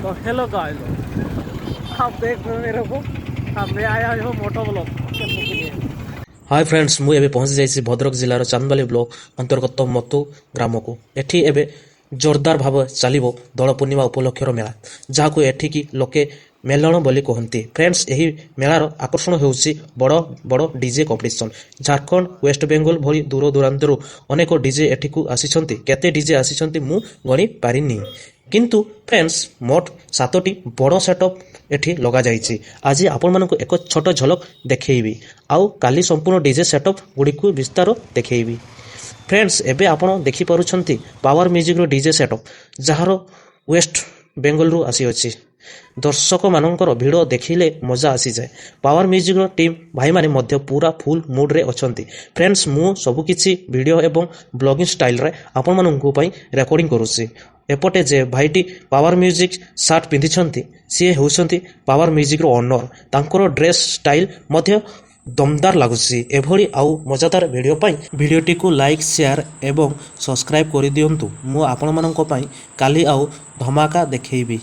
तो hello guys, आप देख रहे हो मेरे को। मैं आया हूँ मोटो ब्लॉग करने के लिए। हाय फ्रेंड्स, ମୁଁ ଏବେ ପହଞ୍ଚି ଯାଇଛି ଭଦ୍ରକ ଜିଲ୍ଲାର ଚାନ୍ଦବାଲି ବ୍ଲକ ଅନ୍ତର୍ଗତ ମତୁ ଗ୍ରାମକୁ। ଏଠି ଏବେ ଜୋରଦାର ଭାବେ ଚାଲିବ ଦୋଳ ପୂର୍ଣ୍ଣିମା ଉପଲକ୍ଷର ମେଳା, ଯାହାକୁ ଏଠିକି ଲୋକେ ମେଲଣ ବୋଲି କହନ୍ତି। ଫ୍ରେଣ୍ଡସ୍, ଏହି ମେଳାର ଆକର୍ଷଣ ହେଉଛି ବଡ଼ ବଡ଼ ଡିଜେ କମ୍ପିଟିସନ୍। ଝାଡ଼ଖଣ୍ଡ, ୱେଷ୍ଟବେଙ୍ଗଲ ଭଳି ଦୂର ଦୂରାନ୍ତରୁ ଅନେକ ଡିଜେ ଏଠିକୁ ଆସିଛନ୍ତି। କେତେ ଡିଜେ ଆସିଛନ୍ତି ମୁଁ ଗଣି ପାରିନି, କିନ୍ତୁ ଫ୍ରେଣ୍ଡସ୍ ମୋଟ 7ଟି ବଡ଼ ସେଟଅପ୍ ଏଠି ଲଗାଯାଇଛି। ଆଜି ଆପଣମାନଙ୍କୁ ଏକ ଛୋଟ ଝଲକ ଦେଖେଇବି, ଆଉ କାଲି ସମ୍ପୂର୍ଣ୍ଣ ଡିଜେ ସେଟଅପ୍ ଗୁଡ଼ିକୁ ବିସ୍ତାର ଦେଖେଇବି। ଫ୍ରେଣ୍ଡସ୍, ଏବେ ଆପଣ ଦେଖିପାରୁଛନ୍ତି ପାୱାର ମ୍ୟୁଜିକ୍ର ଡିଜେ ସେଟଅପ୍, ଯାହାର ୱେଷ୍ଟ ବେଙ୍ଗଲରୁ ଆସିଅଛି। ଦର୍ଶକମାନଙ୍କର ଭିଡ଼ ଦେଖିଲେ ମଜା ଆସିଯାଏ। ପାୱାର ମ୍ୟୁଜିକ୍ର ଟିମ୍ ଭାଇମାନେ ମଧ୍ୟ ପୁରା ଫୁଲ୍ ମୁଡ୍ରେ ଅଛନ୍ତି। ଫ୍ରେଣ୍ଡସ୍, ମୁଁ ସବୁକିଛି ଭିଡ଼ିଓ ଏବଂ ବ୍ଲଗିଂ ଷ୍ଟାଇଲ୍ରେ ଆପଣମାନଙ୍କ ପାଇଁ ରେକର୍ଡ଼ିଂ କରୁଛି। ଏପଟେ ଯେ ଭାଇଟି ପାୱାର ମ୍ୟୁଜିକ୍ ସାର୍ଟ ପିନ୍ଧିଛନ୍ତି, ସିଏ ହେଉଛନ୍ତି ପାୱାର ମ୍ୟୁଜିକ୍ର ଓନର୍। ତାଙ୍କର ଡ୍ରେସ୍ ଷ୍ଟାଇଲ୍ ମଧ୍ୟ ଦମଦାର ଲାଗୁଛି। ଏଭଳି ଆଉ ମଜାଦାର ଭିଡ଼ିଓ ପାଇଁ ଭିଡ଼ିଓଟିକୁ ଲାଇକ୍, ସେୟାର ଏବଂ ସବସ୍କ୍ରାଇବ୍ କରିଦିଅନ୍ତୁ। ମୁଁ ଆପଣମାନଙ୍କ ପାଇଁ କାଲି ଆଉ ଧମାକା ଦେଖେଇବି।